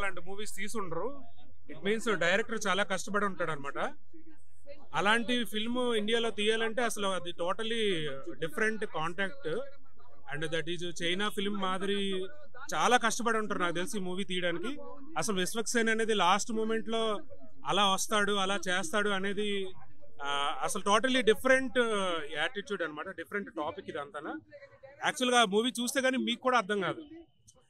అలాంటి movies తీసుండరు. It means director చాలా కష్టపడి ఉంటాడు అనమాట. అలాంటి ఫిల్మ్ ఇండియాలో తీయాలంటే అసలు అది totally different contact. And that is China film మాదిరి చాలా కష్టపడి ఉంటారు నాకు తెలిసి మూవీ తీయడానికి. అసలు విశ్వక్సేన్ అనేది లాస్ట్ మూమెంట్ లో అలా వస్తాడు, అలా చేస్తాడు అనేది అసలు టోటలీ డిఫరెంట్ యాటిట్యూడ్ అనమాట. డిఫరెంట్ టాపిక్ ఇది అంతా. యాక్చువల్గా మూవీ చూస్తే కానీ మీకు కూడా అర్థం కాదు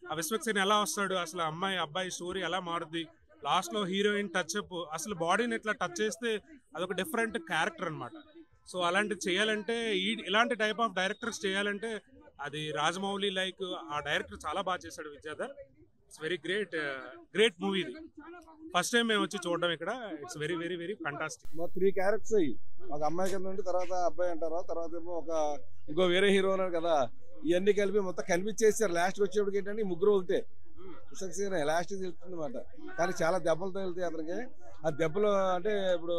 ఆ విశ్వక్సేన్ ఎలా వస్తాడు, అసలు అమ్మాయి అబ్బాయి స్టోరీ ఎలా మారుద్ది, లాస్ట్ లో హీరోయిన్ టచ్ అప్, అసలు బాడీని ఎట్లా టచ్ చేస్తే అదొక డిఫరెంట్ క్యారెక్టర్ అనమాట. సో అలాంటిది చేయాలంటే ఇలాంటి టైప్ ఆఫ్ డైరెక్టర్స్ చేయాలంటే అది రాజమౌళి లైక్ ఆ డైరెక్టర్ చాలా బాగా చేశాడు Vidyadhar. It's very great movie. ఇది ఫస్ట్ టైం మేము వచ్చి చూడడం ఇక్కడ. It's very very very fantastic. 3 characters అయ్యి ఒక అమ్మాయి కింద ఉండి తర్వాత అబ్బాయి అంటారు, తర్వాత ఏమో ఇంకో వేరే హీరో ఉన్నారు కదా, ఇవన్నీ కలిపి మొత్తం కనిపించేసారు. లాస్ట్కి వచ్చేప్పటికి ఏంటంటే ముగ్గురు ఒకటే విశ్వక్సేన్ లాస్ట్ తెలుస్తుంది అనమాట. కానీ చాలా దెబ్బలు తగులుతాయి అతనికి. ఆ దెబ్బలు అంటే ఇప్పుడు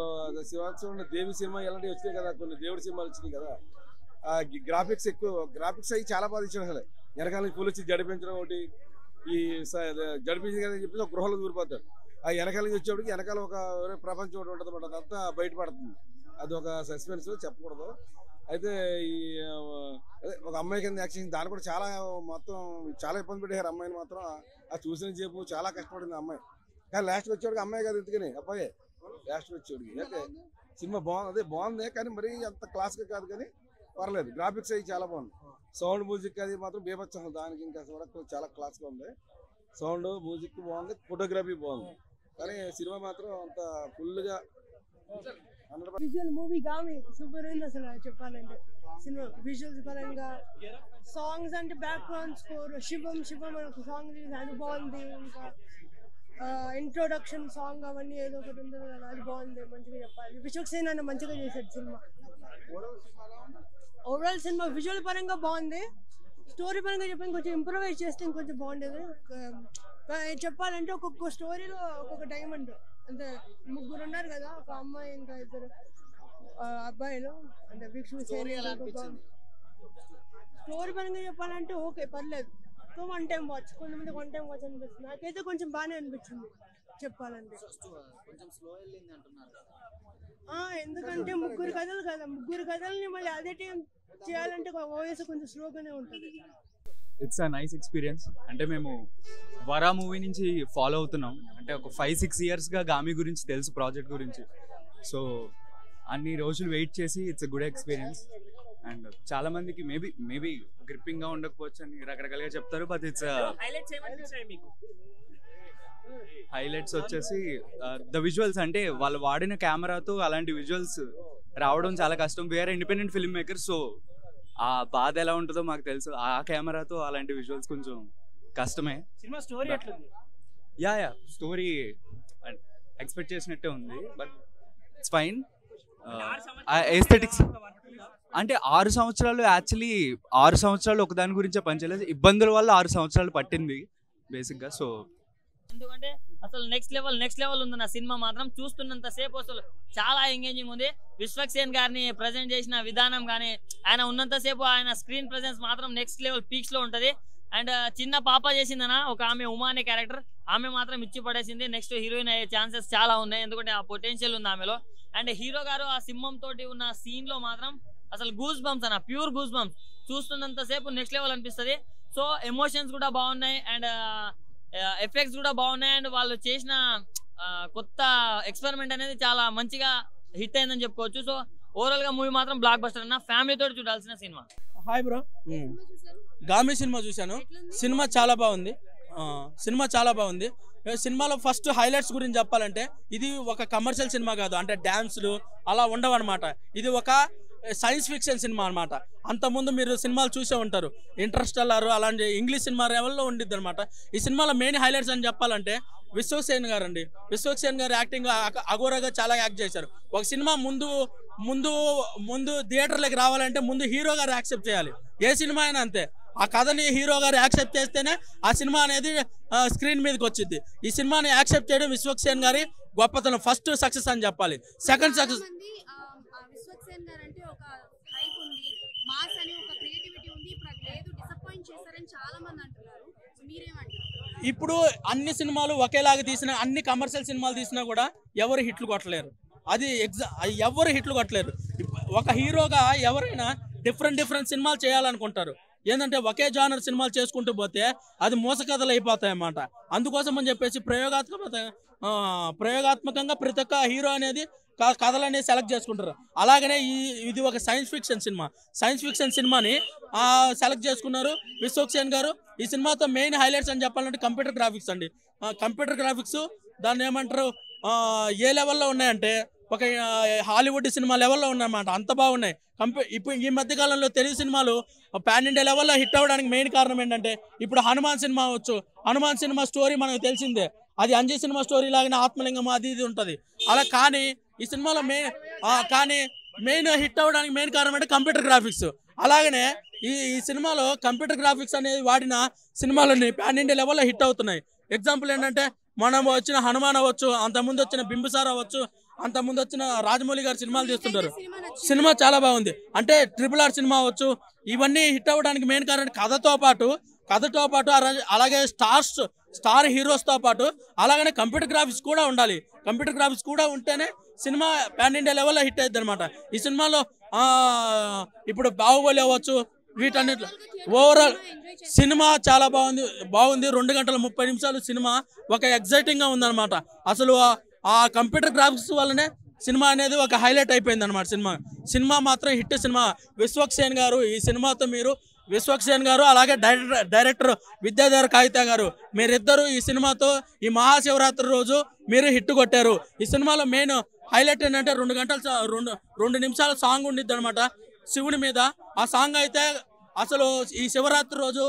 శివాత్సవం దేవి సినిమా ఇలాంటివి వచ్చినాయి కదా, కొన్ని దేవుడి సినిమాలు వచ్చినాయి కదా, ఆ గ్రాఫిక్స్ ఎక్కువ గ్రాఫిక్స్ అయ్యి చాలా బాగా ఇచ్చాడు. అసలు వెనకాల పూలు వచ్చి జడిపించడం ఒకటి, ఈ జడిపించింది కదా అని చెప్పేసి ఒక గృహలో దూరిపోతాడు. ఆ వెనకాల నుంచి వచ్చేప్పటికి వెనకాల ఒక ప్రపంచం ఒకటి ఉంటుంది అనమాట. అదంతా బయటపడుతుంది. అది ఒక సస్పెన్స్ చెప్పకూడదు. అయితే ఈ ఒక అమ్మాయి కింద యాక్షన్ దాన్ని కూడా చాలా మొత్తం చాలా ఇబ్బంది పెట్టారు అమ్మాయిని మాత్రం. ఆ చూసిన సేపు చాలా కష్టపడింది అమ్మాయి. కానీ లాస్ట్కి వచ్చేవాడికి అమ్మాయి కాదు ఎందుకని అబ్బాయి లాస్ట్కి వచ్చేవాడికి. అయితే సినిమా బాగుంది కానీ మరీ అంత క్లాస్గా కాదు కానీ పర్లేదు. గ్రాఫిక్స్ అవి చాలా బాగుంది. సౌండ్ మ్యూజిక్ అది మాత్రం బీభత్సం. దానికి ఇంకా వరకు చాలా క్లాస్గా ఉంది. సౌండ్ మ్యూజిక్ బాగుంది, ఫోటోగ్రఫీ బాగుంది. కానీ సినిమా మాత్రం అంత ఫుల్గా విజువల్ మూవీ గామి సూపర్ ఉంది అసలు చెప్పాలంటే. సినిమా విజువల్స్ పరంగా, సాంగ్స్ అంటే బ్యాక్గ్రౌండ్ స్కోర్ శివం అని ఒక సాంగ్ అది బాగుంది. ఇంకా ఇంట్రొడక్షన్ సాంగ్ అవన్నీ ఏదో ఒకటి ఉంటుంది కదా, అది బాగుంది. మంచిగా చెప్పాలి. విశ్వక్సేన్ అన్న మంచిగా చేశాడు సినిమా. ఓవరాల్ సినిమా విజువల్ పరంగా బాగుంది. స్టోరీ పరంగా చెప్పి కొంచెం ఇంప్రూవైజ్ చేస్తే ఇంకొంచెం బాగుండేది. చెప్పాలంటే ఒక్కొక్క స్టోరీలో ఒక్కొక్క డైమండ్. అంటే ముగ్గురు ఉన్నారు కదా, ఒక అమ్మాయి ఇంకా 2 అబ్బాయిలు. అంటే విశ్వక్సేన్ స్టోరీ పరంగా చెప్పాలంటే ఓకే పర్లేదు. 1 టైం వాచ్, కొంతమంది 1 టైం వాచ్ అనిపిస్తుంది. నాకైతే కొంచెం బాగానే అనిపించింది చెప్పాలంటే. ఎందుకంటే ముగ్గురు కథలు కదా, ముగ్గురు కథల్ని మళ్ళీ అదే టైం చేయాలంటే వాయిస్ కొంచెం స్లోగానే ఉంటుంది. It's a nice experience. అంటే మేము వరా మూవీ నుంచి ఫాలో అవుతున్నాం. అంటే ఒక 5-6 ఇయర్స్గా గామి గురించి తెలుసు, ప్రాజెక్ట్ గురించి. సో అన్ని రోజులు వెయిట్ చేసి it's a good experience. And చాలా మందికి మేబీ గ్రిప్పింగ్గా ఉండకపోవచ్చు అని రకరకాలుగా చెప్తారు. బట్ ఇట్స్ హైలైట్స్ వచ్చేసి ద విజువల్స్. అంటే వాళ్ళు వాడిన కెమెరాతో అలాంటి విజువల్స్ రావడం చాలా కష్టం. We're independent film maker, so ఆ బాధ ఎలా ఉంటుందో మాకు తెలుసు. ఆ కెమెరాతో అలాంటి విజువల్స్ కొంచెం కష్టమే. యా స్టోరీ ఎక్స్పెక్ట్ చేసినట్టే ఉంది. But it's fine. ఎస్థెటిక్స్ అంటే 6 సంవత్సరాలు, యాక్చువల్లీ 6 సంవత్సరాలు ఒకదాని గురించే పనిచేయలేదు. ఇబ్బందుల వల్ల 6 సంవత్సరాలు పట్టింది బేసిక్గా. సో ఎందుకంటే అసలు నెక్స్ట్ లెవెల్ ఉంది నా సినిమా మాత్రం. చూస్తున్నంత సేపు అసలు చాలా ఎంగేజింగ్ ఉంది. విశ్వక్సేన్ గారిని ప్రజెంట్ చేసిన విధానం కానీ, ఆయన ఉన్నంతసేపు ఆయన స్క్రీన్ ప్రెజెన్స్ మాత్రం నెక్స్ట్ లెవెల్ పీక్స్ లో ఉంటది. అండ్ చిన్న పాప చేసిందనా ఒక ఆమె ఉమా అనే క్యారెక్టర్, ఆమె మాత్రం ఇచ్చి పడేసింది. నెక్స్ట్ హీరోయిన్ అయ్యే ఛాన్సెస్ చాలా ఉన్నాయి, ఎందుకంటే ఆ పొటెన్షియల్ ఉంది ఆమెలో. అండ్ హీరో గారు ఆ సింహం తోటి ఉన్న సీన్ లో మాత్రం అసలు గూస్ బంప్స్ అన్న, ప్యూర్ గూస్ బంప్స్. చూస్తున్నంత సేపు నెక్స్ట్ లెవెల్ అనిపిస్తుంది. సో ఎమోషన్స్ కూడా బాగున్నాయి అండ్ ఎఫెక్ట్స్ కూడా బాగున్నాయి. అండ్ వాళ్ళు చేసిన కొత్త ఎక్స్పెరిమెంట్ అనేది చాలా మంచిగా హిట్ అయిందని చెప్పుకోవచ్చు. సో ఓవరాల్ గా మూవీ మాత్రం బ్లాక్ బస్టర్ అన్న, ఫ్యామిలీ తోటి చూడాల్సిన cinema. Hi bro, Gaami cinema చూశాను. సినిమా చాలా బాగుంది. సినిమాలో ఫస్ట్ హైలైట్స్ గురించి చెప్పాలంటే, ఇది ఒక కమర్షియల్ సినిమా కాదు. అంటే డ్యాన్స్లు అలా ఉండవు అనమాట. ఇది ఒక సైన్స్ ఫిక్షన్ సినిమా అనమాట. అంతకుముందు మీరు సినిమాలు చూసే ఉంటారు, ఇంటర్స్టెల్లార్ అలాంటి ఇంగ్లీష్ సినిమా లెవెల్లో ఉండిద్ది అనమాట. ఈ సినిమాలో మెయిన్ హైలైట్స్ అని చెప్పాలంటే విశ్వక్సేన్ గారు అండి. విశ్వక్సేన్ గారు యాక్టింగ్ అఘోరగా చాలా యాక్ట్ చేశారు. ఒక సినిమా ముందు థియేటర్లోకి రావాలంటే ముందు హీరో గారు యాక్సెప్ట్ చేయాలి. ఏ సినిమా అయినా అంతే. ఆ కథని హీరో గారు యాక్సెప్ట్ చేస్తేనే ఆ సినిమా అనేది స్క్రీన్ మీదకి వచ్చింది. ఈ సినిమాని యాక్సెప్ట్ చేయడం విశ్వక్సేన్ గారి గొప్పతనం. ఫస్ట్ సక్సెస్ అని చెప్పాలి. సెకండ్ సక్సెస్ విశ్వక్సేన్ గారు అంటే ఒక హైప్ ఉంది, మాస్ అని ఒక క్రియేటివిటీ ఉంది. ఇప్పుడు అది లేదు, డిసప్పాయింట్ చేశారని చాలా మంది అంటున్నారు. మీరేమంటారు? ఇప్పుడు అన్ని సినిమాలు ఒకేలాగా తీసిన అన్ని కమర్షియల్ సినిమాలు తీసినా కూడా ఎవరు హిట్లు కొట్టలేరు. అది ఎవరు హిట్లు కొట్టలేరు. ఒక హీరోగా ఎవరైనా డిఫరెంట్ సినిమాలు చేయాలనుకుంటారు. ఏంటంటే ఒకే జానర్ సినిమాలు చేసుకుంటూ పోతే అది మోసకథలు అయిపోతాయి అన్నమాట. అందుకోసం అని చెప్పేసి ప్రయోగాత్మకంగా ప్రతి ఒక్క హీరో అనేది కథలు అనేది సెలెక్ట్ చేసుకుంటారు. అలాగనే ఇది ఒక సైన్స్ ఫిక్షన్ సినిమాని సెలెక్ట్ చేసుకున్నారు విశ్వక్సేన్ గారు. ఈ సినిమాతో మెయిన్ హైలైట్స్ అని చెప్పాలంటే కంప్యూటర్ గ్రాఫిక్స్ అండి. కంప్యూటర్ గ్రాఫిక్స్ దాన్ని ఏమంటారు, ఏ లెవెల్లో ఉన్నాయంటే ఒక హాలీవుడ్ సినిమా లెవెల్లో ఉన్నాయన్నమాట. అంత బాగున్నాయి. ఇప్పుడు ఈ మధ్య కాలంలో తెలుగు సినిమాలు పాన్ ఇండియా లెవెల్లో హిట్ అవ్వడానికి మెయిన్ కారణం ఏంటంటే ఇప్పుడు హనుమాన్ సినిమా అవచ్చు. హనుమాన్ సినిమా స్టోరీ మనకు తెలిసిందే. అది అంజీ సినిమా స్టోరీ లాగానే ఆత్మలింగం అది ఇది ఉంటుంది. అలా కానీ ఈ సినిమాలో మెయిన్ హిట్ అవ్వడానికి మెయిన్ కారణం అంటే కంప్యూటర్ గ్రాఫిక్స్. అలాగనే ఈ సినిమాలో కంప్యూటర్ గ్రాఫిక్స్ అనేది వాడిన సినిమాలన్నీ పాన్ ఇండియా లెవెల్లో హిట్ అవుతున్నాయి. ఎగ్జాంపుల్ ఏంటంటే మనం వచ్చిన హనుమాన్ అవ్వచ్చు, అంతకుముందు వచ్చిన బింబిసార్ అవ్వచ్చు, అంతకుముందు వచ్చిన రాజమౌళి గారు సినిమాలు తీస్తుంటారు. సినిమా చాలా బాగుంది. అంటే RRR సినిమా అవ్వచ్చు, ఇవన్నీ హిట్ అవ్వడానికి మెయిన్ కారణం కథతో పాటు అలాగే స్టార్ హీరోస్తో పాటు అలాగనే కంప్యూటర్ గ్రాఫిక్స్ కూడా ఉండాలి. కంప్యూటర్ గ్రాఫిక్స్ కూడా ఉంటేనే సినిమా పాన్ ఇండియా లెవెల్లో హిట్ అవుతుంది అనమాట. ఈ సినిమాలో ఇప్పుడు బాహుబలి అవ్వచ్చు, వీటన్నిటిలో ఓవరాల్ సినిమా చాలా బాగుంది. 2 గంటల 30 నిమిషాలు సినిమా ఒక ఎగ్జైటింగ్గా ఉందన్నమాట. అసలు ఆ కంప్యూటర్ గ్రాఫిక్స్ వల్లనే సినిమా అనేది ఒక హైలైట్ అయిపోయింది అనమాట. సినిమా మాత్రం హిట్ సినిమా. విశ్వక్సేన్ గారు ఈ సినిమాతో విశ్వక్సేన్ గారు అలాగే డైరెక్టర్ విద్యాధర్ కాగితా గారు మీరిద్దరు ఈ సినిమాతో ఈ మహాశివరాత్రి రోజు మీరు హిట్ కొట్టారు. ఈ సినిమాలో మెయిన్ హైలైట్ ఏంటంటే 2 నిమిషాల సాంగ్ ఉండిద్ది అనమాట శివుడి మీద. ఆ సాంగ్ అయితే అసలు ఈ శివరాత్రి రోజు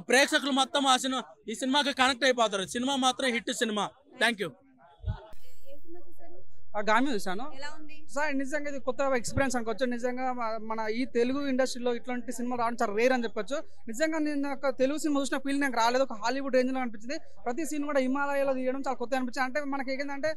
ప్రేక్షకులు మొత్తం ఈ సినిమాకి కనెక్ట్ అయిపోతారు. సినిమా మాత్రం hit cinema. Thank you. Gaami చూసాను సార్. నిజంగా ఇది కొత్త ఎక్స్పీరియన్స్ అనుకోవచ్చు. నిజంగా మన ఈ తెలుగు ఇండస్ట్రీలో ఇట్లాంటి సినిమా రావడం చాలా రేర్ అని చెప్పొచ్చు. నిజంగా నేను ఒక తెలుగు సినిమా చూసిన ఫీల్ నాకు రాలేదు. ఒక హాలీవుడ్ రేంజ్లో అనిపించింది. ప్రతి సీన్ కూడా హిమాలయాలో తీయడం చాలా కొత్త అనిపించింది. అంటే మనకి ఏంటంటే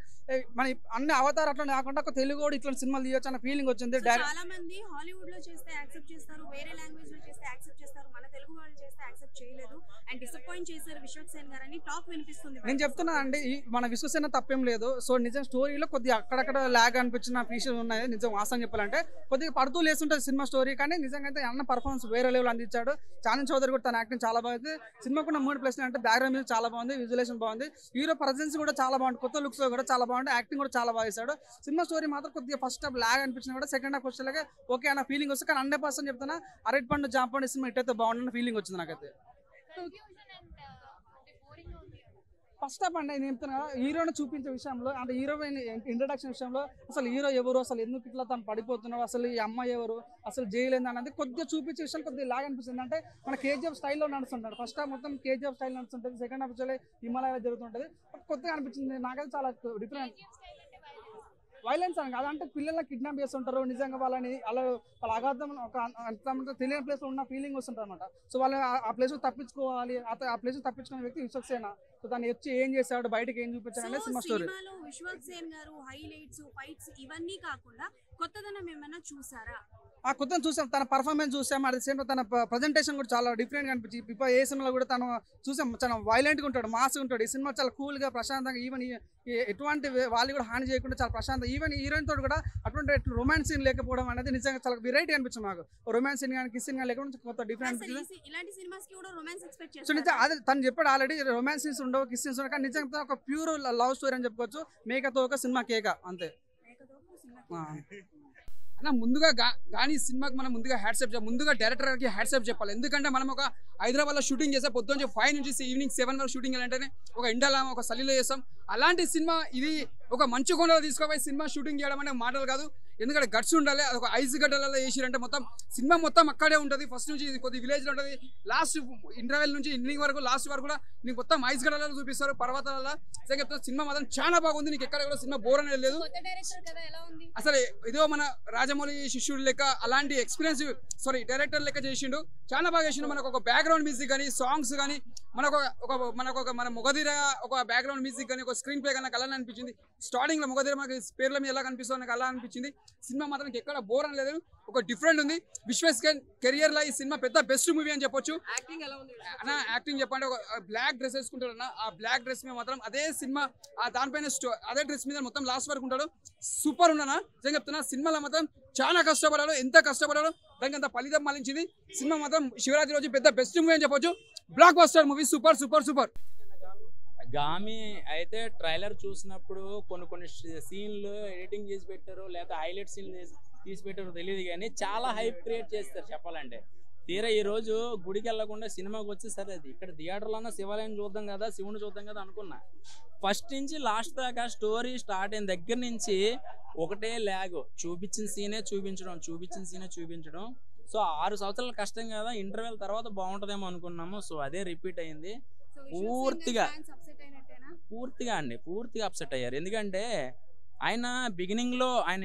మన అన్ని అవతారం అట్లా కాకుండా ఒక తెలుగు కూడా ఇట్లాంటి సినిమాలు తీయొచ్చు అన్న ఫీలింగ్ వచ్చింది. చాలా మంది హాలీవుడ్ లో చేస్తే యాక్సెప్ట్ చేస్తారు, వేరే లాంగ్వేజ్ లో చేస్తే యాక్సెప్ట్ చేస్తారు, మన తెలుగు వాళ్ళు చేస్తే యాక్సెప్ట్ చేయలేదు అండ్ డిసప్పాయింట్ చేశారు విశ్వక్సేన్ గారు అని టాక్ వినిపిస్తుంది. నేను చెప్తున్నా అండి, మన విశ్వసేన తప్పేం లేదు. సో నిజం స్టోరీలో కొద్దిగా అక్కడక్కడ ల్యాగ్ అనిపించిన ఫీచర్స్ ఉన్నాయి. నిజం వాస్తవం చెప్పాలంటే కొద్దిగా పడుతూ లేస్తుంటుంది సినిమా స్టోరీ. కానీ నిజంగా అయితే అన్న పర్ఫార్మెన్స్ వేరే లెవెల్ అందించాడు. చాందన్ చౌదరి కూడా తన యాక్టింగ్ చాలా బాగుంది. సినిమాకున్న 3+ అంటే బ్యాక్గ్రౌండ్ మ్యూజిక్ చాలా బాగుంది, విజువలేషన్ బాగుంది, హీరో ప్రజెన్స్ కూడా చాలా బాగుంది, కొత్త లుక్స్ కూడా చాలా బాగుంది, యాక్టింగ్ కూడా చాలా బాగా చేశాడు. సినిమా స్టోరీ మాత్రం కొద్దిగా ఫస్ట్ హాఫ్ ల్యాగ్ అనిపించినా కూడా సెకండ్ హాఫ్ వచ్చేలాగే ఓకే అన్న ఫీలింగ్ వస్తుంది. కానీ 100% చెప్తున్నా అరటి పండు జాంపండు సినిమా ఇట్టయితే బాగుండన్న ఫీలింగ్ వచ్చింది నాకైతే. ఫస్ట్ హాఫ్ అంటే నేను చెప్తున్నా హీరోని చూపించే విషయంలో అంటే హీరోయిన్ ఇంట్రడక్షన్ విషయంలో అసలు హీరో ఎవరు, అసలు ఎందుకు ఇట్లా తను పడిపోతున్నాడు, అసలు ఈ అమ్మాయి ఎవరు, అసలు జైలేదు అన్నది కొద్దిగా చూపించే విషయాలు కొద్దిగా లాగా అనిపిస్తుంది. అంటే మన KGF స్టైల్లో నడుస్తుంటాడు. ఫస్ట్ హాఫ్ మొత్తం KGF స్టైల్ నడుస్తుంటుంది, సెకండ్ హాఫ్ వచ్చే హిమాలయాలో జరుగుతుంటుంది. కొద్దిగా అనిపించింది నాకైతే చాలా డిఫరెంట్. వైలెన్స్ అని కాదంటే పిల్లల్ని కిడ్నాప్ చేస్తుంటారు. నిజంగా వాళ్ళని వాళ్ళ అగాధం ఒక తెలియని ప్లేస్లో ఉన్న ఫీలింగ్ వస్తుంటారు అనమాట. సో వాళ్ళు ఆ ప్లేస్ తప్పించుకోవాలి. ఆ ప్లేస్ తప్పించుకునే వ్యక్తి విశ్వక్సేన. సో దాన్ని వచ్చి ఏం చేశాడు, బయటకి ఏం చూపించాడు అనేది సినిమా స్టోరీ. విశ్వక్సేన్ గారు హైలైట్స్, ఫైట్స్ ఇవన్నీ కాకుండా కొత్తదనం ఏమైనా చూసారా? ఆ కొత్త చూసాం, తన పర్ఫార్మెన్స్ చూసాం. అట్ ద సేమ్ తన ప్రజెంటేషన్ కూడా చాలా డిఫరెంట్గా అనిపించింది. ఇప్పుడు ఏ సినిమాలో కూడా తను చూసాం చాలా వైలెంట్గా ఉంటాడు, మాస్గా ఉంటాడు. ఈ సినిమా చాలా కూల్గా ప్రశాంతంగా, ఈవెన్ ఎటువంటి వాళ్ళు కూడా హాని చేయకుండా చాలా ప్రశాంతంగా, ఈవెన్ హీరోయిన్ తోటి కూడా అటువంటి రొమాన్స్ సీన్ లేకపోవడం అనేది నిజంగా చాలా వెరైటీ అనిపించింది మాకు. రొమాన్స్ సీన్ కానీ కిస్ సీన్ కానీ లేకుండా కొత్త డిఫరెంట్ అనిపించింది. ఇలాంటి సినిమాస్ కి కూడా రొమాన్స్ ఎక్స్పెక్ట్ సో నిజంగా అదే తను చెప్పాడు ఆల్రెడీ, రొమాన్స్ సీన్స్ ఉండవు, కిస్ సీన్స్ ఉండవు. కానీ నిజంగా ఒక ప్యూర్ లవ్ స్టోరీ అని చెప్పుకోవచ్చు. మేకతో ఒక సినిమా కేక అంతే. అన్న ముందుగా కానీ సినిమాకి మనం ముందుగా హ్యాట్సాప్ ముందుగా డైరెక్టర్కి హ్యాట్సాప్ చెప్పాలి. ఎందుకంటే మనం ఒక హైదరాబాద్లో షూటింగ్ చేస్తే పొద్దున్న 5 నుంచి ఈవినింగ్ 7 వరకు షూటింగ్ చేయాలంటేనే ఒక ఇండియాలో ఒక సలీలో చేస్తాం. అలాంటి సినిమా ఇది ఒక మంచి కొండలో తీసుకోపోయి సినిమా షూటింగ్ చేయడం అనే మాటలు కాదు. ఎందుకంటే గట్స్ ఉండాలి. అది ఒక ఐస్ గడ్డలలో చేసిరంటే మొత్తం సినిమా మొత్తం అక్కడే ఉంటుంది. ఫస్ట్ నుంచి కొద్ది విలేజ్లో ఉంటుంది, లాస్ట్ ఇంటర్వెల్ నుంచి ఎండింగ్ వరకు లాస్ట్ వరకు కూడా నీకు మొత్తం ఐస్ గడ్డలలో చూపిస్తారు, పర్వతాలలో. సినిమా మాత్రం చాలా బాగుంది. నీకు ఎక్కడ కూడా సినిమా బోర్ అనేది లేదు. అసలు ఇదో మన రాజమౌళి శిష్యుడు లెక్క అలాంటి ఎక్స్పీరియన్స్ డైరెక్టర్ లెక్క చేసిండు, చాలా బాగా చేసిండు. మనకు ఒక బ్యాక్గ్రౌండ్ మ్యూజిక్ కానీ, సాంగ్స్ కానీ, మన మొగధీర ఒక బ్యాక్గ్రౌండ్ మ్యూజిక్ కానీ ఒక స్క్రీన్ ప్లే కానీ నాకు అలా అనిపించింది. స్టార్టింగ్ లో మొగధీర మనకి పేర్ల మీద ఎలా కనిపిస్తుంది నాకు అలా అనిపించింది. సినిమా మాత్రం ఎక్కడ బోర్ అని లేదు, ఒక డిఫరెంట్ ఉంది. విశ్వక్సేన్ కెరియర్ లో ఈ సినిమా పెద్ద బెస్ట్ మూవీ అని చెప్పొచ్చు. యాక్టింగ్ చెప్పండి, ఒక బ్లాక్ డ్రెస్ వేసుకుంటాడు అన్న, ఆ బ్లాక్ డ్రెస్ మీద మాత్రం అదే సినిమా దానిపైన అదే డ్రెస్ మీద మొత్తం లాస్ట్ వరకు ఉంటాడు. సూపర్ ఉన్నానా నిజంగా చెప్తున్నా. సినిమాలో మాత్రం చాలా కష్టపడాడు, ఎంత కష్టపడాడు దానికి అంత ఫలితం మళ్ళించింది. సినిమా మాత్రం శివరాత్రి రోజు పెద్ద బెస్ట్ మూవీ అని చెప్పొచ్చు. Blockbuster movie, super super super. Gaami అయితే ట్రైలర్ చూసినప్పుడు కొన్ని సీన్లు ఎడిటింగ్ చేసి పెట్టారు, లేదా హైలైట్ సీన్లు తీసి పెట్టారో తెలియదు, కానీ చాలా హైప్ క్రియేట్ చేస్తారు చెప్పాలంటే. తీరా ఈ రోజు గుడికి వెళ్లకుండా సినిమాకి వచ్చి సరే అది ఇక్కడ థియేటర్లోనే శివాలయం చూద్దాం కదా, శివుని చూద్దాం కదా అనుకున్నా. ఫస్ట్ నుంచి లాస్ట్ దాకా స్టోరీ స్టార్ట్ అయిన దగ్గర నుంచి ఒకటే ల్యాగ్, చూపించిన సీనే చూపించడం. సో 6 సంవత్సరాల కష్టం కదా, ఇంటర్వెల్ తర్వాత బాగుంటుందేమో అనుకున్నాము. సో అదే రిపీట్ అయింది. పూర్తిగా అప్సెట్ అయ్యారు. ఎందుకంటే ఆయన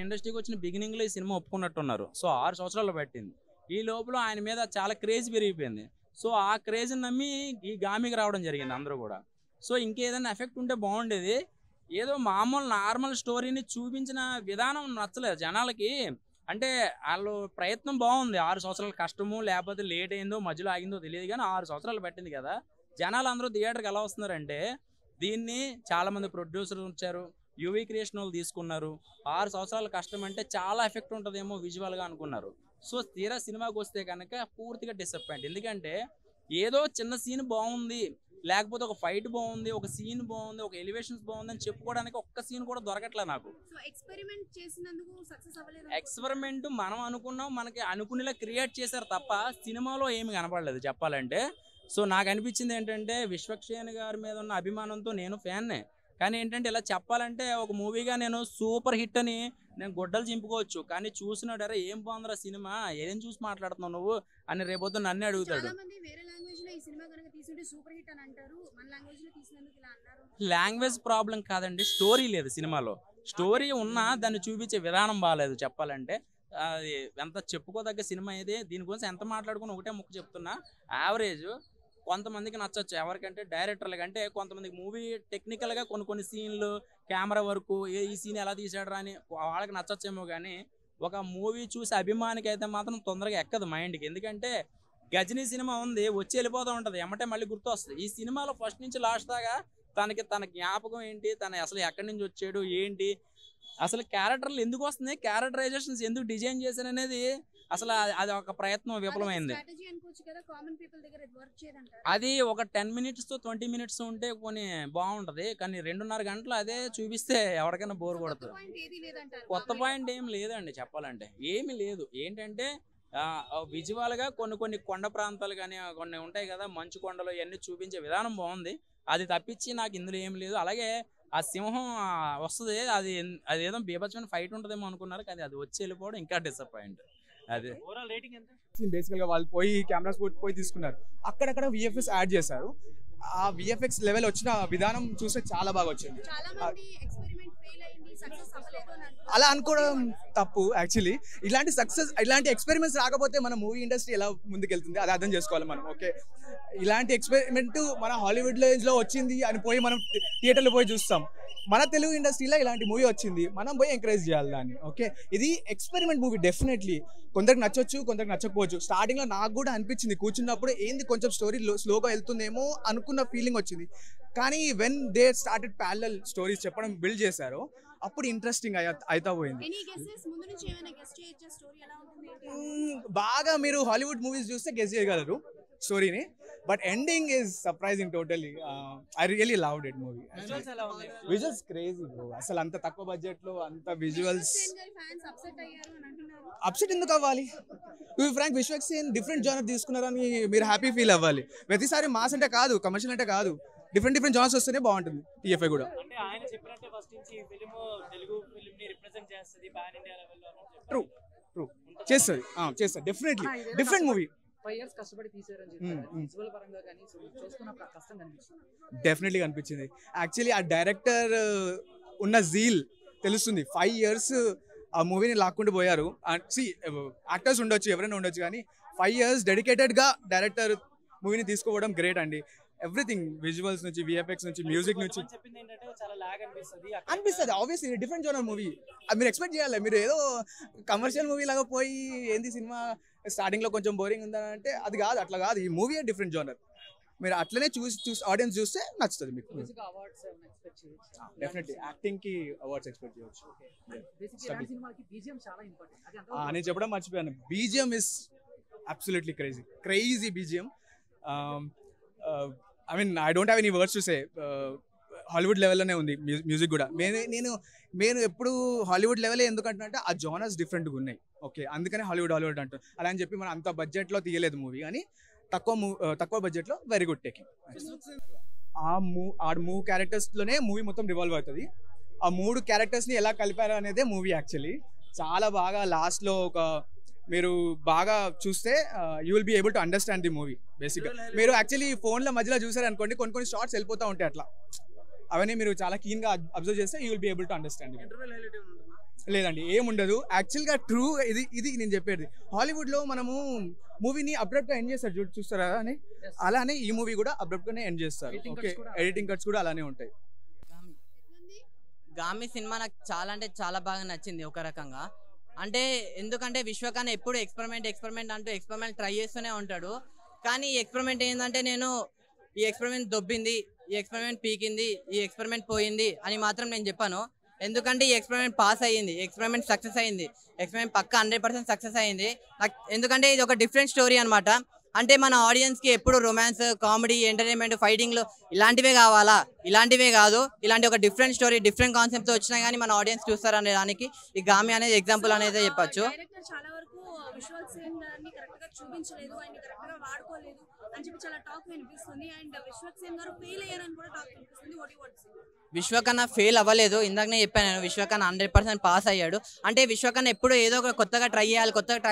ఇండస్ట్రీకి వచ్చిన బిగినింగ్ లో ఈ సినిమా ఒప్పుకున్నట్టున్నారు. సో 6 సంవత్సరాలు పట్టింది. ఈ లోపల ఆయన మీద చాలా క్రేజ్ పెరిగిపోయింది. సో ఆ క్రేజ్ నమ్మి ఈ గామికి రావడం జరిగింది అందరూ కూడా. సో ఇంకేదైనా ఎఫెక్ట్ ఉంటే బాగుండేది. ఏదో మామూలు నార్మల్ స్టోరీని చూపించిన విధానం నచ్చలేదు జనాలకి. అంటే వాళ్ళు ప్రయత్నం బాగుంది, 6 సంవత్సరాల కష్టము, లేకపోతే లేట్ అయిందో మధ్యలో ఆగిందో తెలియదు, కానీ 6 సంవత్సరాలు పట్టింది కదా. జనాలు అందరూ థియేటర్కి ఎలా వస్తున్నారంటే, దీన్ని చాలా మంది ప్రొడ్యూసర్లు వచ్చారు, యువీ క్రియేషన్ వాళ్ళు తీసుకున్నారు. 6 సంవత్సరాల కష్టం అంటే చాలా ఎఫెక్ట్ ఉంటుందేమో విజువల్గా అనుకున్నారు. సో తీరా సినిమాకి వస్తే కనుక పూర్తిగా డిసప్పాయింట్. ఎందుకంటే ఏదో చిన్న సీన్ బాగుంది, లేకపోతే ఒక ఫైట్ బాగుంది, ఒక సీన్ బాగుంది, ఒక ఎలివేషన్స్ బాగుంది అని చెప్పుకోవడానికి ఒక్క సీన్ కూడా దొరకట్లే నాకు. ఎక్స్పెరిమెంట్ మనం అనుకున్నాం, మనకి అనుకునేలా క్రియేట్ చేశారు తప్ప సినిమాలో ఏమి కనపడలేదు చెప్పాలంటే. సో నాకు అనిపించింది ఏంటంటే, విశ్వక్సేన్ గారి మీద ఉన్న అభిమానంతో నేను ఫ్యాన్నే, కానీ ఏంటంటే ఇలా చెప్పాలంటే ఒక మూవీగా నేను సూపర్ హిట్ అని నేను గొడ్డలు చింపుకోవచ్చు, కానీ చూసినాడరా ఏం బాగుందిరా సినిమా, ఏం చూసి మాట్లాడుతున్నావు నువ్వు అని రేపొద్దు నన్నే అడుగుతాడు. లాంగ్వేజ్ ప్రాబ్లం కాదండి, స్టోరీ లేదు సినిమాలో. స్టోరీ ఉన్నా దాన్ని చూపించే విధానం బాగాలేదు చెప్పాలంటే. అది ఎంత చెప్పుకోదగ్గ సినిమా ఇది, దీని గురించి ఎంత మాట్లాడుకుని ఒకటే ముక్కు చెప్తున్నా. యావరేజ్ కొంతమందికి నచ్చచ్చు, ఎవరికంటే డైరెక్టర్లకి. అంటే కొంతమందికి మూవీ టెక్నికల్గా కొన్ని సీన్లు, కెమెరా వరకు, ఈ సీన్ ఎలా తీసాడు అని వాళ్ళకి నచ్చచ్చేమో, కానీ ఒక మూవీ చూసి అభిమానికి అయితే మాత్రం తొందరగా ఎక్కదు మైండ్కి. ఎందుకంటే గజనీ సినిమా ఉంది, వచ్చి వెళ్ళిపోతూ ఉంటుంది, ఎమ్మటే మళ్ళీ గుర్తు వస్తుంది. ఈ సినిమాలో ఫస్ట్ నుంచి లాస్ట్ దాకా తన జ్ఞాపకం ఏంటి, తన అసలు ఎక్కడి నుంచి వచ్చాడు ఏంటి, అసలు క్యారెక్టర్లు ఎందుకు వస్తున్నాయి, క్యారెక్టరైజేషన్స్ ఎందుకు డిజైన్ చేశారు అనేది అసలు అది ఒక ప్రయత్నం విఫలమైంది. అది ఒక 10 minutes to 20 minutes ఉంటే కొన్ని బాగుంటది, కానీ 2.5 గంటలు అదే చూపిస్తే ఎవరికైనా బోర్ కొడుతుంది. కొత్త పాయింట్ ఏం లేదండి చెప్పాలంటే, ఏమి లేదు. ఏంటంటే విజువల్ గా కొన్ని కొండ ప్రాంతాలు కానీ కొన్ని ఉంటాయి కదా, మంచు కొండలు, ఇవన్నీ చూపించే విధానం బాగుంది. అది తప్పించి నాకు ఇందులో ఏం లేదు. అలాగే ఆ సింహం వస్తుంది, అదేదో బీభత్సమైన ఫైట్ ఉంటుందేమో అనుకున్నారు, కానీ అది వచ్చి వెళ్ళిపోవడం ఇంకా డిసప్పాయింట్. అదే బేసికల్ గా వాళ్ళు పోయి కెమెరాస్ పోయి తీసుకున్నారు, అక్కడక్కడ విఎఫ్ఎక్స్ యాడ్ చేశారు. ఆ విఎఫ్ఎక్స్ లెవెల్ వచ్చిన విధానం చూస్తే చాలా బాగా వచ్చింది. అలా అనుకోవడం తప్పు యాక్చువల్లీ. ఇలాంటి ఎక్స్పెరిమెంట్స్ రాకపోతే మన మూవీ ఇండస్ట్రీ ఎలా ముందుకెళ్తుంది అది అర్థం చేసుకోవాలి మనం. ఓకే, ఇలాంటి ఎక్స్పెరిమెంట్ మన హాలీవుడ్ లో వచ్చింది అని పోయి మనం థియేటర్లో పోయి చూస్తాం. మన తెలుగు ఇండస్ట్రీలో ఇలాంటి మూవీ వచ్చింది, మనం పోయి ఎంకరేజ్ చేయాలి దాన్ని. ఓకే, ఇది ఎక్స్పెరిమెంట్ మూవీ డెఫినెట్లీ. కొందరికి నచ్చొచ్చు, కొందరికి నచ్చకపోవచ్చు. స్టార్టింగ్ లో నాకు కూడా అనిపించింది, కూర్చున్నప్పుడు ఏంది కొంచెం స్టోరీ స్లోగా వెళ్తుందేమో అనుకున్న ఫీలింగ్ వచ్చింది. కానీ when they started parallel stories చెప్పడం బిల్డ్ చేశారో అప్పుడు ఇంట్రెస్టింగ్ అయితా పోయింది. బాగా మీరు హాలీవుడ్ మూవీస్ చూస్తే గెస్ చేయగలరు స్టోరీని, but ending is surprising totally. I really loved it movie. Visuals crazy bro, అసలు అంత తక్కువ బడ్జెట్ లో అంత విజువల్స్. అప్సెట్ ఎందుకు అవ్వాలి? To be frank, Vishwaksen different genre తీసుకున్నారని మీరు హ్యాపీ ఫీల్ అవ్వాలి. ప్రతిసారి మాస్ అంటే కాదు, కమర్షియల్ అంటే కాదు, డిఫరెంట్ జోనర్స్ వస్తేనే బాగుంటుంది టీఎఫ్ఐ కూడా. ట్రూ చేస్తుంది డెఫినెట్లీ. డిఫరెంట్ మూవీ, 5 years కష్టపడి తీసారని చెప్పారు. విజువల్ పరంగా కానీ చూస్తున్నప్పుడు కష్టం కనిపిస్తుంది. డెఫినెట్లీ కనిపించింది. యాక్చువల్లీ ఆ డైరెక్టర్ ఉన్న జీల్ తెలుస్తుంది. 5 years ఆ మూవీని లాక్కుంటూ పోయారు. యాక్టర్స్ ఉండొచ్చు, ఎవరైనా ఉండొచ్చు, కానీ 5 years డెడికేటెడ్గా డైరెక్టర్ మూవీని తీసుకోవడం గ్రేట్ అండి. ఎవ్రీథింగ్ విజువల్స్ నుంచి విఎఫ్ఎక్స్ నుంచి మ్యూజిక్ నుంచి అనిపిస్తుంది. ఆబ్వియస్లీ డిఫరెంట్ జోనర్ మూవీ, మీరు ఎక్స్పెక్ట్ చేయాలి. మీరు ఏదో కమర్షియల్ మూవీ లాగా పోయి ఏంది సినిమా స్టార్టింగ్ లో కొంచెం బోరింగ్ ఉందని అంటే అది కాదు, అట్లా కాదు. ఈ మూవీ డిఫరెంట్ జోనర్. మీరు అట్లనే చూసి ఆడియన్స్ చూస్తే నచ్చుతుంది మీకు. డెఫినెట్లీ యాక్టింగ్ కి అవార్డ్స్ ఎక్స్పెక్ట్ చేయొచ్చు. నేను చెప్పడం మర్చిపోయాను, BGM is absolutely crazy BGM. I mean I don't have any words to say. Hollywood లెవెల్లోనే ఉంది మ్యూజిక్ కూడా. నేను ఎప్పుడు హాలీవుడ్ లెవెల్ ఎందుకంటే ఆ జోనర్స్ డిఫరెంట్గా ఉన్నాయి. ఓకే, అందుకనే హాలీవుడ్ అంటారు. అలా అని చెప్పి మనం అంత బడ్జెట్లో తీయలేదు మూవీ, కానీ తక్కువ బడ్జెట్లో వెరీ గుడ్ టేకింగ్. ఆ మూవ్ క్యారెక్టర్స్లోనే మూవీ మొత్తం రివాల్వ్ అవుతుంది. ఆ 3 క్యారెక్టర్స్ని ఎలా కలిపారు అనేదే మూవీ యాక్చువల్లీ. చాలా బాగా లాస్ట్లో మీరు బాగా చూస్తే you will be able to understand the movie బేసిక్గా. మీరు యాక్చువల్లీ ఫోన్లో మధ్యలో చూసారనుకోండి, కొన్ని షార్ట్స్ వెళ్ళిపోతూ ఉంటాయి అట్లా. అవన్నీ మీరు చాలా కీన్గా అబ్జర్వ్ చేస్తే you will be able to understand. లేదండి, ఏముండదు యాక్చువల్గా. ట్రూ ఇది నేను చెప్పేది. హాలీవుడ్లో మనము మూవీని అబ్రప్ట్గా ఎండ్ చేస్తారు, చూస్తారా అని. అలానే ఈ మూవీ కూడా అబ్రప్ట్గానే ఎండ్ చేస్తారు. ఓకే, ఎడిటింగ్ కట్స్ కూడా అలానే ఉంటాయి. గామి సినిమా నాకు చాలా అంటే చాలా బాగా నచ్చింది ఒక రకంగా. అంటే ఎందుకంటే విశ్వకన్న ఎప్పుడు ఎక్స్పెరిమెంట్ అంటూ ట్రై చేస్తూనే ఉంటాడు. కానీ ఈ ఎక్స్పెరిమెంట్ ఏంటంటే ఈ ఎక్స్పెరిమెంట్ దొబ్బింది, ఈ ఎక్స్పెరిమెంట్ పీకింది, ఈ ఎక్స్పెరిమెంట్ పోయింది అని మాత్రం నేను చెప్పాను. ఎందుకంటే ఈ ఎక్స్పెరిమెంట్ పాస్ అయ్యింది, ఎక్స్పెరిమెంట్ సక్సెస్ అయ్యింది, ఎక్స్పెరిమెంట్ పక్కా 100% సక్సెస్ అయ్యింది. ఎందుకంటే ఇది ఒక డిఫరెంట్ స్టోరీ అనమాట. అంటే మన ఆడియన్స్కి ఎప్పుడు రొమాన్స్, కామెడీ, ఎంటర్టైన్మెంట్, ఫైటింగ్లు ఇలాంటివే కావాలా, ఇలాంటివే కాదు, ఇలాంటి ఒక డిఫరెంట్ స్టోరీ డిఫరెంట్ కాన్సెప్ట్తో వచ్చినా కానీ మన ఆడియన్స్ చూస్తారు అనే దానికి ఈ గామి అనేది ఎగ్జాంపుల్ అనేది చెప్పచ్చు. చాలా వరకు విశ్వక్ సేన్ గారిని కరెక్ట్ గా చూపించలేదు, ఆయన కరెక్ట్ గా వాడుకోలేదు అని చెప్పి చాలా టాక్ వినిపిస్తుంది. అండ్ విశ్వక్ సేన్ గారు ఫెయిల్ అయ్యారని కూడా టాక్ వినిపిస్తుంది. విశ్వకన్న ఫెయిల్ అవ్వలేదు. ఇందాకనే చెప్పాను నేను, విశ్వకన్న 100% పాస్ అయ్యాడు. అంటే విశ్వకన్న ఎప్పుడు ఏదో ఒక కొత్తగా ట్రై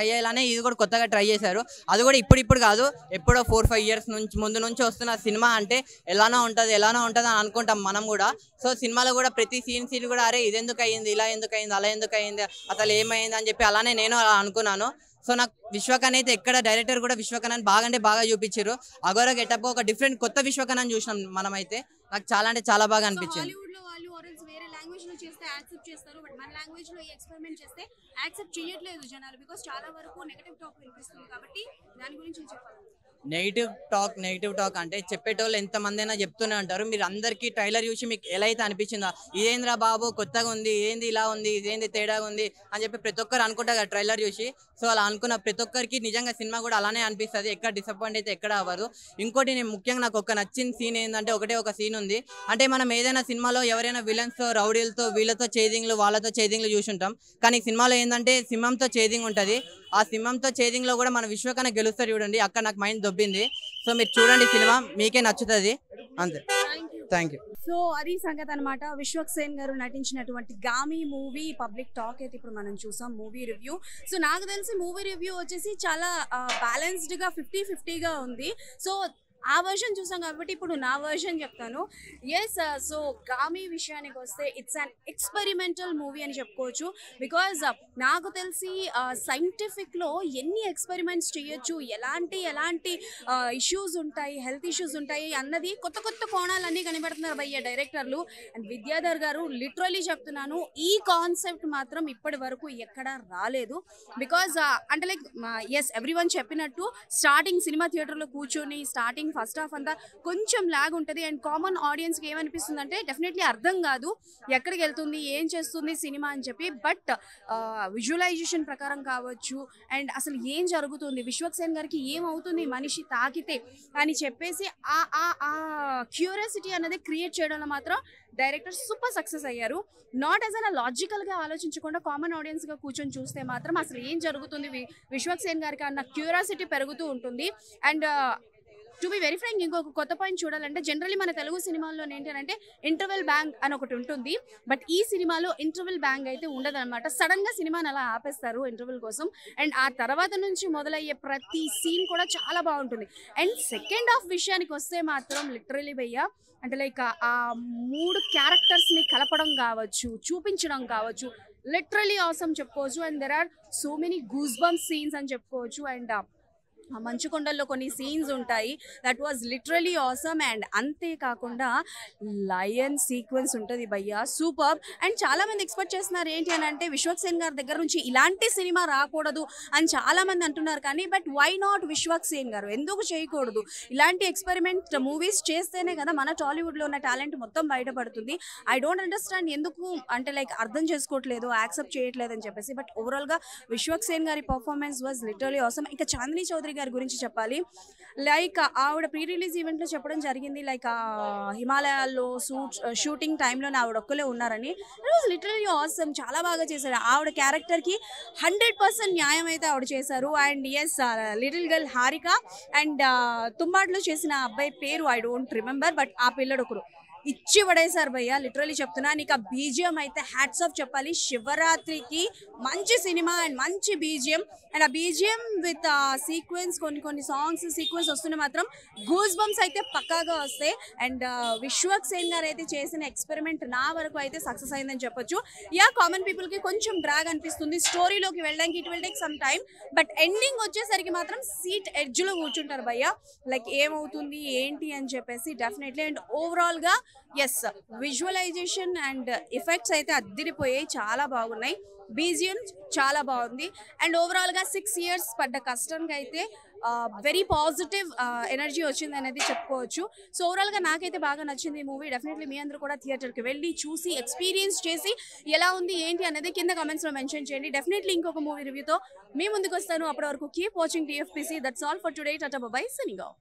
చేయాలనే ఇది కూడా కొత్తగా ట్రై చేశారు. అది కూడా ఇప్పుడు కాదు, ఎప్పుడో 4-5 ఇయర్స్ ముందు నుంచి వస్తున్న సినిమా. అంటే ఎలానో ఉంటుంది అని అనుకుంటాం మనం కూడా. సో సినిమాలో కూడా ప్రతి సీన్ కూడా అరే ఇది ఎందుకు అయ్యింది, ఇలా ఎందుకు అయింది, అలా ఎందుకు అయింది, అసలు ఏమైంది అని చెప్పి అలానే నేను అలా అనుకున్నాను. సో నాకు విశ్వకన్న అయితే ఎక్కడ డైరెక్టర్ కూడా విశ్వకన్నని బాగా చూపించారు. అగోరా గెటప్ ఒక డిఫరెంట్ కొత్త విశ్వకన్నని చూసినాం మనమైతే. నాకు చాలా అంటే చాలా బాగా అనిపించింది. వేరే లాంగ్వేజ్ లో చేస్తే యాక్సెప్ట్ చేస్తారు, బట్ మన లాంగ్వేజ్ లో ఎక్స్పెరిమెంట్ చేస్తే యాక్సెప్ట్ చేయట్లేదు జనాలు. బికాస్ చాలా వరకు నెగటివ్ టాక్ వినిపిస్తుంది. కాబట్టి దాని గురించి చెప్పాలి. నెగిటివ్ టాక్ అంటే చెప్పేటోళ్ళు ఎంతమంది అయినా చెప్తూనే ఉంటారు. మీరు అందరికీ ట్రైలర్ చూసి మీకు ఎలా అయితే అనిపించిందో, ఇదేంద్రా బాబు కొత్తగా ఉంది, ఏంది ఇలా ఉంది, ఇదేంది తేడాగా ఉంది అని చెప్పి ప్రతి ఒక్కరు అనుకుంటారు కదా ట్రైలర్ చూసి. సో అలా అనుకున్న ప్రతి ఒక్కరికి నిజంగా సినిమా కూడా అలానే అనిపిస్తుంది. ఎక్కడ డిసప్పాయింట్ అయితే ఎక్కడ అవ్వదు. ఇంకోటి నేను ముఖ్యంగా నాకు ఒక నచ్చిన సీన్ ఏంటంటే ఒక సీన్ ఉంది. అంటే మనం ఏదైనా సినిమాలో ఎవరైనా విలన్స్తో, రౌడీలతో, వీళ్ళతో చేజింగ్లు, వాళ్ళతో చేజింగ్లు చూసుంటాం. కానీ సినిమాలో ఏంటంటే సింహంతో చేజింగ్ ఉంటుంది. ఆ సింహంతో చేజింగ్ లో కూడా మన విశ్వకన్న గెలుస్తారు చూడండి. అక్కడ నాకు మైండ్ దొబ్బింది. సో మీరు చూడండి సినిమా, మీకే నచ్చుతుంది. అంతే, థ్యాంక్ యూ. సో అది సంగతి అనమాట. విశ్వక్ సేన్ గారు నటించినటువంటి గామి మూవీ పబ్లిక్ టాక్ అయితే ఇప్పుడు మనం చూసాం మూవీ రివ్యూ. సో నాకు తెలిసి మూవీ రివ్యూ వచ్చేసి చాలా బ్యాలెన్స్డ్గా 50-50గా ఉంది. సో ఆ వర్షన్ చూసాం కాబట్టి ఇప్పుడు నా వర్షన్ చెప్తాను. ఎస్, సో గామి విషయానికి వస్తే ఇట్స్ అన్ ఎక్స్పెరిమెంటల్ మూవీ అని చెప్పుకోవచ్చు. బికాజ్ నాకు తెలిసి సైంటిఫిక్లో ఎన్ని ఎక్స్పెరిమెంట్స్ చేయొచ్చు, ఎలాంటి ఇష్యూస్ ఉంటాయి, హెల్త్ ఇష్యూస్ ఉంటాయి అన్నది కొత్త కోణాలన్నీ కనిపెడుతున్నారు భయ్య డైరెక్టర్లు. అండ్ విద్యాధర్ గారు లిటరలీ చెప్తున్నాను, ఈ కాన్సెప్ట్ మాత్రం ఇప్పటి వరకు ఎక్కడ రాలేదు. బికాజ్ అంటే లైక్ ఎస్ ఎవ్రీవన్ చెప్పినట్టు స్టార్టింగ్ సినిమా థియేటర్లో కూర్చొని స్టార్టింగ్ ఫస్ట్ హాఫ్ అంతా కొంచెం లాగ్ ఉంటుంది. అండ్ కామన్ ఆడియన్స్కి ఏమనిపిస్తుంది అంటే డెఫినెట్లీ అర్థం కాదు ఎక్కడికి వెళ్తుంది, ఏం చేస్తుంది సినిమా అని చెప్పి. బట్ విజువలైజేషన్ ప్రకారం కావచ్చు, అండ్ అసలు ఏం జరుగుతుంది, విశ్వక్ సేన్ గారికి ఏమవుతుంది మనిషి తాకితే అని చెప్పేసి ఆ క్యూరియాసిటీ అనేది క్రియేట్ చేయడంలో మాత్రం డైరెక్టర్ సూపర్ సక్సెస్ అయ్యారు. నాట్ యాజ్ అన్ లాజికల్గా ఆలోచించకుండా కామన్ ఆడియన్స్గా కూర్చొని చూస్తే మాత్రం అసలు ఏం జరుగుతుంది విశ్వక్ సేన్ గారికి అన్న క్యూరియాసిటీ పెరుగుతూ ఉంటుంది. And to be very frank, ఇంకొక కొత్త పాయింట్ చూడాలంటే జనరల్లీ మన తెలుగు సినిమాల్లో ఏంటంటే ఇంటర్వెల్ బ్యాంగ్ అని ఒకటి ఉంటుంది. బట్ ఈ సినిమాలో ఇంటర్వెల్ బ్యాంగ్ అయితే ఉండదు అనమాట. సడన్గా సినిమాని అలా ఆపేస్తారు ఇంటర్వెల్ కోసం. అండ్ ఆ తర్వాత నుంచి మొదలయ్యే ప్రతి సీన్ కూడా చాలా బాగుంటుంది. అండ్ సెకండ్ హాఫ్ విషయానికి వస్తే మాత్రం లిటరలీ భయ్య అంటే లైక్ ఆ 3 క్యారెక్టర్స్ని కలపడం కావచ్చు, చూపించడం కావచ్చు, లిటరలీ ఆసమ్ చెప్పుకోవచ్చు. And there are so many goose bump scenes అని చెప్పుకోవచ్చు. అండ్ మంచుకొండల్లో కొన్ని సీన్స్ ఉంటాయి, that was literally awesome. And అంతేకాకుండా లయన్ సీక్వెన్స్ ఉంటుంది భయ్యా, సూపర్. అండ్ చాలా మంది ఎక్స్పెక్ట్ చేస్తున్నారు ఏంటి అని అంటే విశ్వక్ సేన్ గారి దగ్గర నుంచి ఇలాంటి సినిమా రాకూడదు అని చాలా మంది అంటున్నారు. కానీ but why not Vishwak Sen గారు, ఎందుకు చేయకూడదు? ఇలాంటి ఎక్స్పెరిమెంట్ మూవీస్ చేస్తేనే కదా మన టాలీవుడ్లో ఉన్న టాలెంట్ మొత్తం బయటపడుతుంది. ఐ డోంట్ అండర్స్టాండ్ ఎందుకు అంటే లైక్ అర్థం చేసుకోవట్లేదు, యాక్సెప్ట్ చేయట్లేదు అని చెప్పేసి. బట్ ఓవరాల్గా విశ్వక్ సేన్ గారి పర్ఫార్మెన్స్ వాజ్ లిటరలీ ఆసమ్. ఇంకా చాందిని చౌదరి గారి గురించి చెప్పాలి. లైక్ ఆవిడ ప్రీ రిలీజ్ ఈవెంట్లో చెప్పడం జరిగింది, లైక్ హిమాలయాల్లో షూటింగ్ టైంలో ఆవిడ ఒక్కలే ఉన్నారని. ఇట్ వాజ్ లిటరలీ ఆసమ్, చాలా బాగా చేశారు. ఆవిడ క్యారెక్టర్కి 100% న్యాయం అయితే ఆవిడ చేశారు. And yes, little girl Harika and తుంబాడ్లో చేసిన అబ్బాయి పేరు ఐ డోంట్ రిమెంబర్, బట్ ఆ పిల్లడు ఒకరు ఇచ్చి పడేశారు భయ్య, లిటరలీ చెప్తున్నా. నీకు ఆ బీజిఎం అయితే హ్యాట్స్ ఆఫ్ చెప్పాలి. శివరాత్రికి మంచి సినిమా అండ్ మంచి బీజిఎం. అండ్ ఆ బీజిఎం విత్ సీక్వెన్స్, కొన్ని సాంగ్స్ సీక్వెన్స్ వస్తుంటే మాత్రం గూస్ బంప్స్ అయితే పక్కాగా వస్తాయి. అండ్ విశ్వక్ సేన్ గారు అయితే చేసిన ఎక్స్పెరిమెంట్ నా వరకు అయితే సక్సెస్ అయిందని చెప్పొచ్చు. యా, కామన్ పీపుల్కి కొంచెం డ్రాగ్ అనిపిస్తుంది స్టోరీలోకి వెళ్ళడానికి, it will take some time. But ending వచ్చేసరికి మాత్రం సీట్ ఎడ్జ్లో కూర్చుంటారు భయ్య, లైక్ ఏమవుతుంది ఏంటి అని చెప్పేసి డెఫినెట్లీ. అండ్ ఓవరాల్గా ఎస్, విజువలైజేషన్ అండ్ ఎఫెక్ట్స్ అయితే అద్దిరిపోయాయి, చాలా బాగున్నాయి. బీజిఎం చాలా బాగుంది. అండ్ ఓవరాల్గా 6 years పడ్డ కష్టానికి అయితే వెరీ పాజిటివ్ ఎనర్జీ వచ్చింది అనేది చెప్పుకోవచ్చు. సో ఓవరాల్గా నాకైతే బాగా నచ్చింది ఈ మూవీ. డెఫినెట్లీ మీ అందరూ కూడా థియేటర్కి వెళ్ళి చూసి ఎక్స్పీరియన్స్ చేసి ఎలా ఉంది ఏంటి అనేది కింద కమెంట్స్లో మెన్షన్ చేయండి. డెఫినెట్లీ ఇంకొక మూవీ రివ్యూతో మీ ముందుకు వస్తాను. అప్పటి వరకు keep watching TFPC. That's all for today. Tata bye by, signing off.